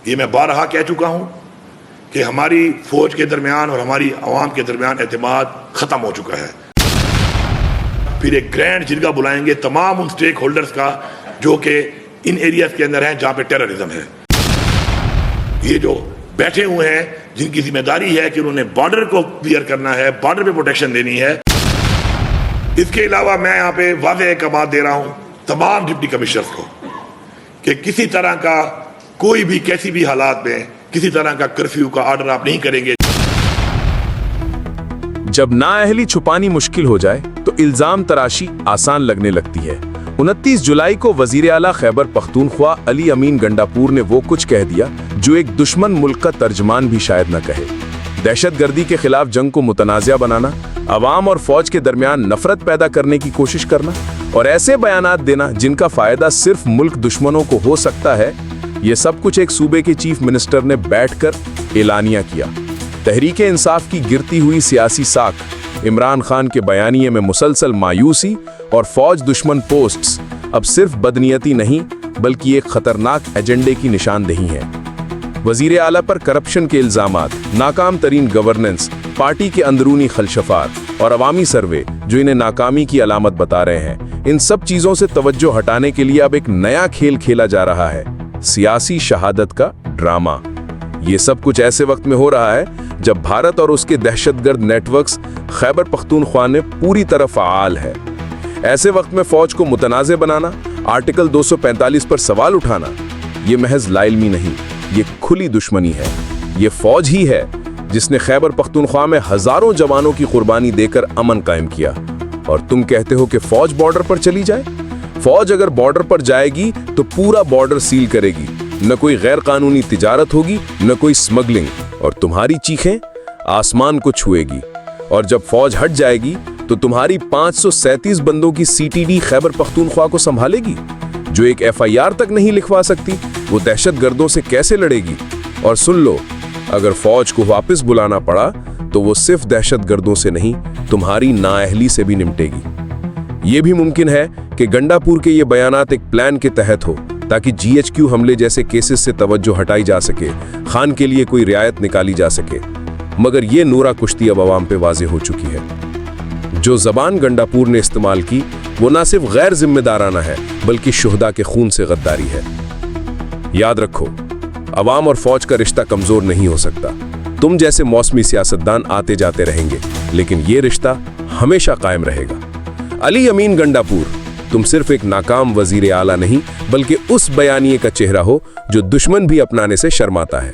یہ میں بارہا کہہ چکا ہوں کہ ہماری فوج کے درمیان اور ہماری عوام کے درمیان اعتماد ختم ہو چکا ہے. پھر ایک گرینڈ جرگہ بلائیں گے تمام ان سٹیک ہولڈرز کا جو کہ ان ایریاز کے اندر ہیں جہاں پہ ٹیررزم ہے. یہ جو بیٹھے ہوئے ہیں جن کی ذمہ داری ہے کہ انہوں نے بارڈر کو کلیئر کرنا ہے، بارڈر پہ پروٹیکشن دینی ہے. اس کے علاوہ میں یہاں پہ واضح ایک بات دے رہا ہوں تمام ڈپٹی کمشنرز کو کہ کسی طرح کا کوئی بھی کیسی بھی حالات میں کسی طرح کا کرفیو کا آرڈر آپ نہیں کریں گے. جب نااہلی چھپانی مشکل ہو جائے تو الزام تراشی آسان لگنے لگتی ہے. 29 جولائی کو وزیر اعلیٰ خیبر پختونخوا علی امین گنڈاپور نے وہ کچھ کہہ دیا جو ایک دشمن ملک کا ترجمان بھی شاید نہ کہے. دہشت گردی کے خلاف جنگ کو متنازع بنانا، عوام اور فوج کے درمیان نفرت پیدا کرنے کی کوشش کرنا اور ایسے بیانات دینا جن کا فائدہ صرف ملک دشمنوں کو ہو سکتا ہے، یہ سب کچھ ایک صوبے کے چیف منسٹر نے بیٹھ کر اعلانیہ کیا. تحریک انصاف کی گرتی ہوئی سیاسی ساکھ، عمران خان کے بیانیے میں مسلسل مایوسی اور فوج دشمن پوسٹس اب صرف بدنیتی نہیں بلکہ ایک خطرناک ایجنڈے کی نشاندہی ہے. وزیر اعلیٰ پر کرپشن کے الزامات، ناکام ترین گورننس، پارٹی کے اندرونی خلشفات اور عوامی سروے جو انہیں ناکامی کی علامت بتا رہے ہیں، ان سب چیزوں سے توجہ ہٹانے کے لیے اب ایک نیا کھیل کھیلا جا رہا ہے، سیاسی شہادت کا ڈرامہ. یہ سب کچھ ایسے وقت میں ہو رہا ہے جب بھارت اور اس کے دہشت گرد نیٹ ورکس خیبر پختونخوا میں پوری طرح فعال ہے. ایسے وقت میں فوج کو متنازع بنانا، آرٹیکل 245 پر سوال اٹھانا، یہ محض لا علمی نہیں، یہ کھلی دشمنی ہے. یہ فوج ہی ہے جس نے خیبر پختونخوا میں ہزاروں جوانوں کی قربانی دے کر امن قائم کیا. اور تم کہتے ہو کہ فوج بارڈر پر چلی جائے؟ فوج اگر بارڈر پر جائے گی تو پورا بارڈر سیل کرے گی، نہ کوئی غیر قانونی تجارت ہوگی، نہ کوئی سمگلنگ، اور تمہاری چیخیں آسمان کو چھوئے گی. اور جب فوج ہٹ جائے گی تو تمہاری 537 بندوں کی CTD خیبر پختونخوا کو سنبھالے گی جو ایک FIR تک نہیں لکھوا سکتی. وہ دہشت گردوں سے کیسے لڑے گی؟ اور سن لو، اگر فوج کو واپس بلانا پڑا تو وہ صرف دہشت گردوں سے نہیں، تمہاری نااہلی سے بھی نمٹے گی. یہ بھی ممکن ہے کہ گنڈاپور کے یہ بیانات ایک پلان کے تحت ہو تاکہ GHQ حملے جیسے کیسز سے توجہ ہٹائی جا سکے، خان کے لیے کوئی رعایت نکالی جا سکے. مگر یہ نورا کشتی اب عوام پہ واضح ہو چکی ہے. جو زبان گنڈاپور نے استعمال کی وہ نہ صرف غیر ذمہ دارانہ ہے بلکہ شہداء کے خون سے غداری ہے. یاد رکھو، عوام اور فوج کا رشتہ کمزور نہیں ہو سکتا. تم جیسے موسمی سیاستدان آتے جاتے رہیں گے لیکن یہ رشتہ ہمیشہ قائم رہے گا. علی امین گنڈاپور، تم صرف ایک ناکام وزیر اعلیٰ نہیں بلکہ اس بیانیے کا چہرہ ہو جو دشمن بھی اپنانے سے شرماتا ہے.